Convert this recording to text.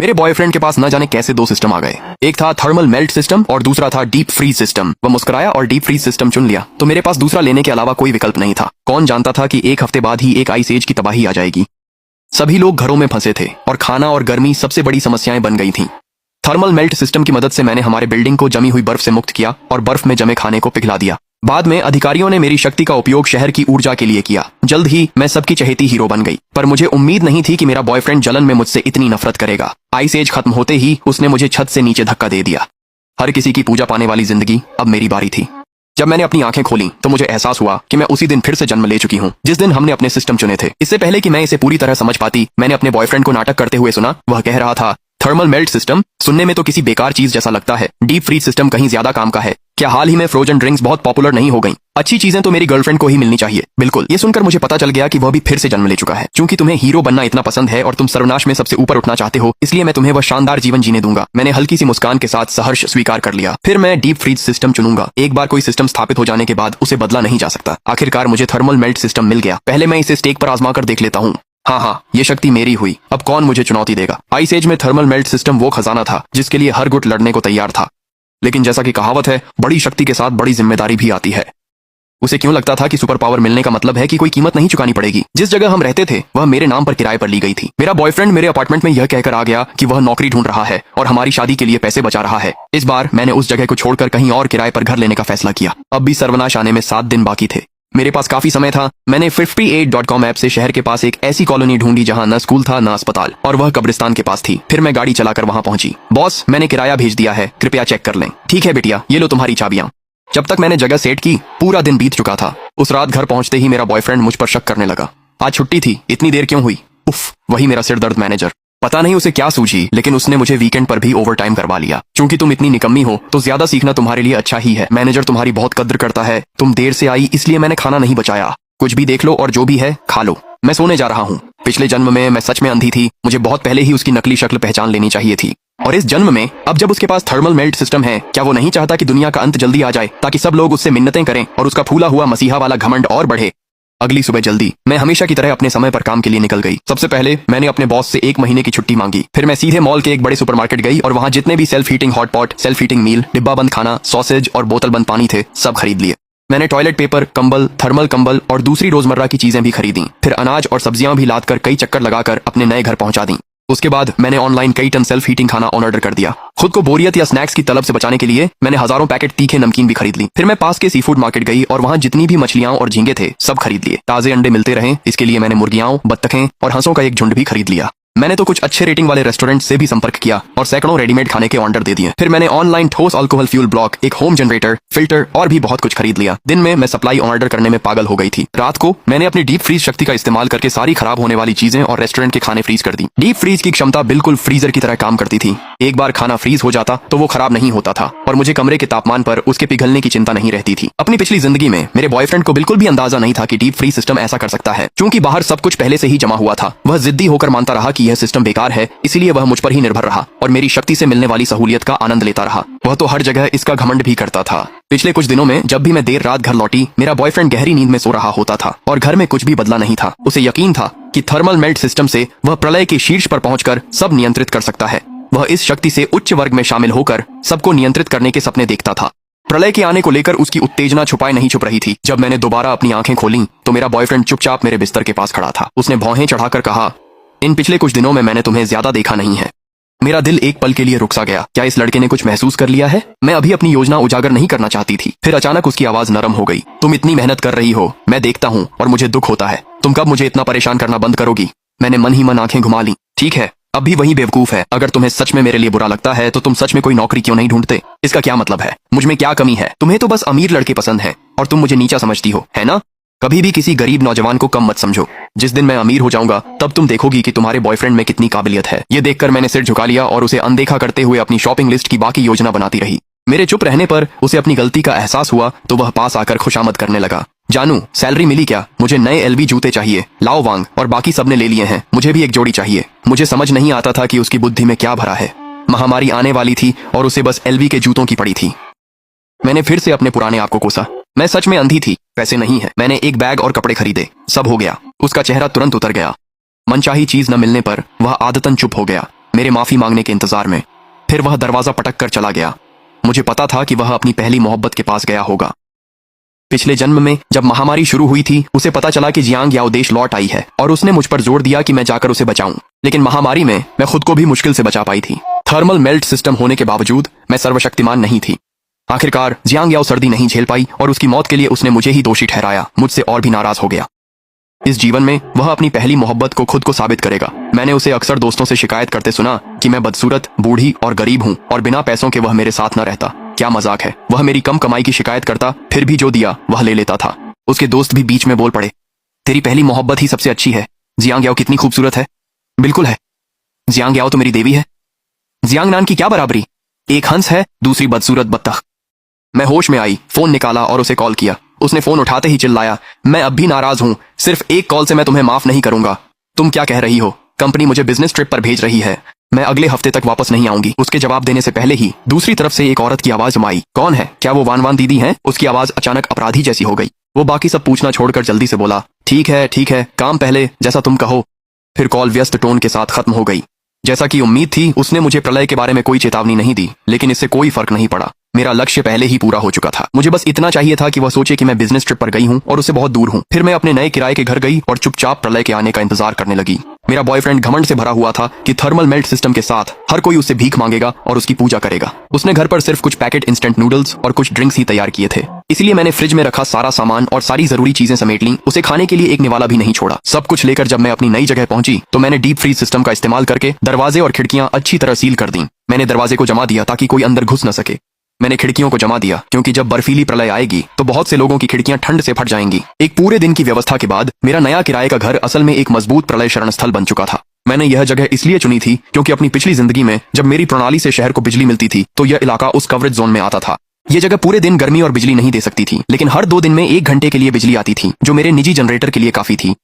मेरे बॉयफ्रेंड के पास न जाने कैसे दो सिस्टम आ गए। एक था थर्मल मेल्ट सिस्टम और दूसरा था डीप फ्रीज सिस्टम। वह मुस्कुराया और डीप फ्रीज सिस्टम चुन लिया, तो मेरे पास दूसरा लेने के अलावा कोई विकल्प नहीं था। कौन जानता था कि एक हफ्ते बाद ही एक आइस एज की तबाही आ जाएगी। सभी लोग घरों में फंसे थे और खाना और गर्मी सबसे बड़ी समस्याएं बन गई थीं। थर्मल मेल्ट सिस्टम की मदद से मैंने हमारे बिल्डिंग को जमी हुई बर्फ से मुक्त किया और बर्फ में जमे खाने को पिघला दिया। बाद में अधिकारियों ने मेरी शक्ति का उपयोग शहर की ऊर्जा के लिए किया। जल्द ही मैं सबकी चहेती हीरो बन गई, पर मुझे उम्मीद नहीं थी कि मेरा बॉयफ्रेंड जलन में मुझसे इतनी नफरत करेगा। आइस एज खत्म होते ही उसने मुझे छत से नीचे धक्का दे दिया। हर किसी की पूजा पाने वाली जिंदगी अब मेरी बारी थी। जब मैंने अपनी आंखें खोली तो मुझे एहसास हुआ कि मैं उसी दिन फिर से जन्म ले चुकी हूँ जिस दिन हमने अपने सिस्टम चुने थे। इससे पहले कि मैं इसे पूरी तरह समझ पाती, मैंने अपने बॉयफ्रेंड को नाटक करते हुए सुना। वह कह रहा था, थर्मल मेल्ट सिस्टम सुनने में तो किसी बेकार चीज जैसा लगता है, डीप फ्रीज सिस्टम कहीं ज्यादा काम का है। क्या हाल ही में फ्रोजन ड्रिंक्स बहुत पॉपुलर नहीं हो गई? अच्छी चीजें तो मेरी गर्लफ्रेंड को ही मिलनी चाहिए। बिल्कुल, ये सुनकर मुझे पता चल गया कि वह भी फिर से जन्म ले चुका है। क्योंकि तुम्हें हीरो बनना इतना पसंद है और तुम सर्वनाश में सबसे ऊपर उठना चाहते हो, इसलिए मैं तुम्हें वह शानदार जीवन जीने दूंगा। मैंने हल्की सी मुस्कान के साथ सहर्ष स्वीकार कर लिया। फिर मैं डीप फ्रीज सिस्टम चुनूंगा। एक बार कोई सिस्टम स्थापित हो जाने के बाद उसे बदला नहीं जा सकता। आखिरकार मुझे थर्मल मेल्ट सिस्टम मिल गया। पहले मैं इसे स्टेक पर आजमा कर देख लेता हूँ। हाँ, ये शक्ति मेरी हुई। अब कौन मुझे चुनौती देगा? आइस एज में थर्मल मेल्ट सिस्टम वो खजाना था जिसके लिए हर गुट लड़ने को तैयार था। लेकिन जैसा कि कहावत है, बड़ी शक्ति के साथ बड़ी जिम्मेदारी भी आती है। उसे क्यों लगता था कि सुपर पावर मिलने का मतलब है कि कोई कीमत नहीं चुकानी पड़ेगी? जिस जगह हम रहते थे वह मेरे नाम पर किराए पर ली गई थी। मेरा बॉयफ्रेंड मेरे अपार्टमेंट में यह कहकर आ गया कि वह नौकरी ढूंढ रहा है और हमारी शादी के लिए पैसे बचा रहा है। इस बार मैंने उस जगह को छोड़कर कहीं और किराए पर घर लेने का फैसला किया। अब भी सर्वनाश आने में 7 दिन बाकी थे। मेरे पास काफी समय था। मैंने 58.com ऐप से शहर के पास एक ऐसी कॉलोनी ढूंढी जहां न स्कूल था न अस्पताल, और वह कब्रिस्तान के पास थी। फिर मैं गाड़ी चलाकर वहां पहुंची। बॉस, मैंने किराया भेज दिया है, कृपया चेक कर लें। ठीक है बिटिया, ये लो तुम्हारी चाबियां। जब तक मैंने जगह सेट की, पूरा दिन बीत चुका था। उस रात घर पहुंचते ही मेरा बॉयफ्रेंड मुझ पर शक करने लगा। आज छुट्टी थी, इतनी देर क्यों हुई? उफ, वही मेरा सिरदर्द मैनेजर। पता नहीं उसे क्या सूझी, लेकिन उसने मुझे वीकेंड पर भी ओवर टाइम करवा लिया। क्योंकि तुम इतनी निकम्मी हो तो ज्यादा सीखना तुम्हारे लिए अच्छा ही है। मैनेजर तुम्हारी बहुत कद्र करता है। तुम देर से आई इसलिए मैंने खाना नहीं बचाया। कुछ भी देख लो और जो भी है खा लो। मैं सोने जा रहा हूँ। पिछले जन्म में मैं सच में अंधी थी। मुझे बहुत पहले ही उसकी नकली शक्ल पहचान लेनी चाहिए थी। और इस जन्म में अब जब उसके पास थर्मल मेल्ट सिस्टम है, क्या वो नहीं चाहता कि दुनिया का अंत जल्दी आ जाए ताकि सब लोग उससे मिन्नतें करें और उसका फूला हुआ मसीहा वाला घमंड और बढ़े? अगली सुबह जल्दी मैं हमेशा की तरह अपने समय पर काम के लिए निकल गई। सबसे पहले मैंने अपने बॉस से 1 महीने की छुट्टी मांगी। फिर मैं सीधे मॉल के एक बड़े सुपरमार्केट गई और वहां जितने भी self heating hot pot, self heating meal, डिब्बा बंद खाना, सॉसेज और बोतल बंद पानी थे, सब खरीद लिए। मैंने टॉयलेट पेपर, कंबल, थर्मल कंबल और दूसरी रोजमर्रा की चीजें भी खरीदी। फिर अनाज और सब्जियां भी लादकर कई चक्कर लगाकर अपने नए घर पहुंचा दी। उसके बाद मैंने ऑनलाइन कई टन सेल्फ हीटिंग खाना ऑर्डर कर दिया। खुद को बोरियत या स्नैक्स की तलब से बचाने के लिए मैंने हजारों पैकेट तीखे नमकीन भी खरीद ली। फिर मैं पास के सी फूड मार्केट गई और वहां जितनी भी मछलियां और झींगे थे सब खरीद लिए। ताजे अंडे मिलते रहे इसके लिए मैंने मुर्गियां, बत्तखें और हंसों का एक झुंड भी खरीद लिया। मैंने तो कुछ अच्छे रेटिंग वाले रेस्टोरेंट से भी संपर्क किया और सैकड़ों रेडीमेड खाने के ऑर्डर दे दिए। फिर मैंने ऑनलाइन ठोस अल्कोहल फ्यूल ब्लॉक, एक होम जनरेटर, फिल्टर और भी बहुत कुछ खरीद लिया। दिन में मैं सप्लाई ऑर्डर करने में पागल हो गई थी। रात को मैंने अपनी डीप फ्रीज शक्ति का इस्तेमाल करके सारी खराब होने वाली चीजें और रेस्टोरेंट के खाने फ्रीज कर दी। डीप फ्रीज की क्षमता बिल्कुल फ्रीजर की तरह काम करती थी। एक बार खाना फ्रीज हो जाता तो वो खराब नहीं होता था और मुझे कमरे के तापमान पर उसके पिघलने की चिंता नहीं रहती थी। अपनी पिछली जिंदगी में मेरे बॉयफ्रेंड को बिल्कुल भी अंदाजा नहीं था कि डीप फ्रीज सिस्टम ऐसा कर सकता है। क्योंकि बाहर सब कुछ पहले से ही जमा हुआ था, वह जिद्दी होकर मानता रहा कि यह सिस्टम बेकार है, इसलिए वह मुझ पर ही निर्भर रहा और मेरी शक्ति से मिलने वाली सहूलियत का आनंद लेता रहा। वह तो हर जगह इसका घमंड भी करता था। पिछले कुछ दिनों में जब भी मैं देर रात घर लौटी, मेरा बॉयफ्रेंड गहरी नींद में सो रहा होता था और घर में कुछ भी बदला नहीं था। उसे यकीन था कि थर्मल मेल्ट सिस्टम से वह प्रलय के शीर्ष पर पहुंचकर सब नियंत्रित कर सकता है। वह इस शक्ति से उच्च वर्ग में शामिल होकर सबको नियंत्रित करने के सपने देखता था। प्रलय के आने को लेकर उसकी उत्तेजना छुपाए नहीं छुप रही थी। जब मैंने दोबारा अपनी आंखें खोली तो मेरा बॉयफ्रेंड चुपचाप मेरे बिस्तर के पास खड़ा था। उसने भौहें चढ़ाकर कहा, इन पिछले कुछ दिनों में मैंने तुम्हें ज्यादा देखा नहीं है। मेरा दिल एक पल के लिए रुक सा गया। क्या इस लड़के ने कुछ महसूस कर लिया है? मैं अभी अपनी योजना उजागर नहीं करना चाहती थी। फिर अचानक उसकी आवाज नरम हो गई। तुम इतनी मेहनत कर रही हो, मैं देखता हूँ और मुझे दुख होता है। तुम कब मुझे इतना परेशान करना बंद करोगी? मैंने मन ही मन आंखें घुमा ली। ठीक है, अब भी वही बेवकूफ है। अगर तुम्हें सच में मेरे लिए बुरा लगता है तो तुम सच में कोई नौकरी क्यों नहीं ढूंढते? इसका क्या मतलब है? मुझ में क्या कमी है? तुम्हें तो बस अमीर लड़के पसंद है और तुम मुझे नीचा समझती हो, है ना? कभी भी किसी गरीब नौजवान को कम मत समझो। जिस दिन मैं अमीर हो जाऊंगा तब तुम देखोगी कि तुम्हारे बॉयफ्रेंड में कितनी काबिलियत है। ये देखकर मैंने सिर झुका लिया और उसे अनदेखा करते हुए अपनी शॉपिंग लिस्ट की बाकी योजना बनाती रही। मेरे चुप रहने पर उसे अपनी गलती का एहसास हुआ तो वह पास आकर खुशामद करने लगा। जानू, सैलरी मिली क्या? मुझे नए एलवी जूते चाहिए। लाओ वांग, और बाकी सबने ले लिए हैं। मुझे भी एक जोड़ी चाहिए। मुझे समझ नहीं आता था कि उसकी बुद्धि में क्या भरा है। महामारी आने वाली थी और उसे बस एलवी के जूतों की पड़ी थी। मैंने फिर से अपने पुराने आप को कोसा। मैं सच में अंधी थी, पैसे नहीं है। मैंने एक बैग और कपड़े खरीदे, सब हो गया। उसका चेहरा तुरंत उतर गया। मनचाही चीज न मिलने पर वह आदतन चुप हो गया। मेरे माफी मांगने के इंतजार में। फिर वह दरवाजा पटक कर चला गया। मुझे पता था कि वह अपनी पहली मोहब्बत के पास गया होगा। पिछले जन्म में जब महामारी शुरू हुई थी, उसे पता चला कि जियांग याओ देश लौट आई है और उसने मुझ पर जोर दिया कि मैं जाकर उसे बचाऊं। लेकिन महामारी में मैं खुद को भी मुश्किल से बचा पाई थी। थर्मल मेल्ट सिस्टम होने के बावजूद मैं सर्वशक्तिमान नहीं थी। आखिरकार जियांग याओ सर्दी नहीं झेल पाई और उसकी मौत के लिए उसने मुझे ही दोषी ठहराया। मुझसे और भी नाराज हो गया। इस जीवन में वह अपनी पहली मोहब्बत को खुद को साबित करेगा। मैंने उसे अक्सर दोस्तों से शिकायत करते सुना कि मैं बदसूरत, बूढ़ी और गरीब हूँ और बिना पैसों के वह मेरे साथ न रहता। क्या मजाक है। वह मेरी कम कमाई की शिकायत करता, फिर भी जो दिया वह ले लेता था। उसके दोस्त भी बीच में बोल पड़े, तेरी पहली मोहब्बत ही सबसे अच्छी है। जियांग याओ कितनी खूबसूरत है। बिल्कुल है। जियांग याओ तो मेरी देवी है। जियांग नान की क्या बराबरी। एक हंस है, दूसरी बदसूरत बत्तख। मैं होश में आई, फोन निकाला और उसे कॉल किया। उसने फोन उठाते ही चिल्लाया, मैं अब भी नाराज हूँ। सिर्फ एक कॉल से मैं तुम्हें माफ नहीं करूंगा। तुम क्या कह रही हो? कंपनी मुझे बिजनेस ट्रिप पर भेज रही है। मैं अगले हफ्ते तक वापस नहीं आऊंगी। उसके जवाब देने से पहले ही दूसरी तरफ से एक औरत की आवाज आई। कौन है? क्या वो वान वान दीदी हैं? उसकी आवाज अचानक अपराधी जैसी हो गई। वो बाकी सब पूछना छोड़कर जल्दी से बोला, ठीक है, काम पहले, जैसा तुम कहो। फिर कॉल व्यस्त टोन के साथ खत्म हो गई। जैसा कि उम्मीद थी, उसने मुझे प्रलय के बारे में कोई चेतावनी नहीं दी, लेकिन इससे कोई फर्क नहीं पड़ा। मेरा लक्ष्य पहले ही पूरा हो चुका था। मुझे बस इतना चाहिए था कि वह सोचे कि मैं बिजनेस ट्रिप पर गई हूँ और उससे बहुत दूर हूँ। फिर मैं अपने नए किराए के घर गई और चुपचाप प्रलय के आने का इंतजार करने लगी। मेरा बॉयफ्रेंड घमंड से भरा हुआ था कि थर्मल मेल्ट सिस्टम के साथ हर कोई उससे भीख मांगेगा और उसकी पूजा करेगा। उसने घर पर सिर्फ कुछ पैकेट इंस्टेंट नूडल्स और कुछ ड्रिंक्स ही तैयार किए थे। इसलिए मैंने फ्रिज में रखा सारा सामान और सारी जरूरी चीजें समेट ली। उसे खाने के लिए एक निवाला भी नहीं छोड़ा। सब कुछ लेकर जब मैं अपनी नई जगह पहुंची तो मैंने डीप फ्रीज सिस्टम का इस्तेमाल करके दरवाजे और खिड़कियां अच्छी तरह सील कर दी। मैंने दरवाजे को जमा दिया ताकि कोई अंदर घुस न सके। मैंने खिड़कियों को जमा दिया क्योंकि जब बर्फीली प्रलय आएगी तो बहुत से लोगों की खिड़कियां ठंड से फट जाएंगी। एक पूरे दिन की व्यवस्था के बाद मेरा नया किराए का घर असल में एक मजबूत प्रलय शरण स्थल बन चुका था। मैंने यह जगह इसलिए चुनी थी क्योंकि अपनी पिछली जिंदगी में जब मेरी प्रणाली से शहर को बिजली मिलती थी तो यह इलाका उस कवरेज जोन में आता था। यह जगह पूरे दिन गर्मी और बिजली नहीं दे सकती थी, लेकिन हर 2 दिन में 1 घंटे के लिए बिजली आती थी, जो मेरे निजी जनरेटर के लिए काफी थी।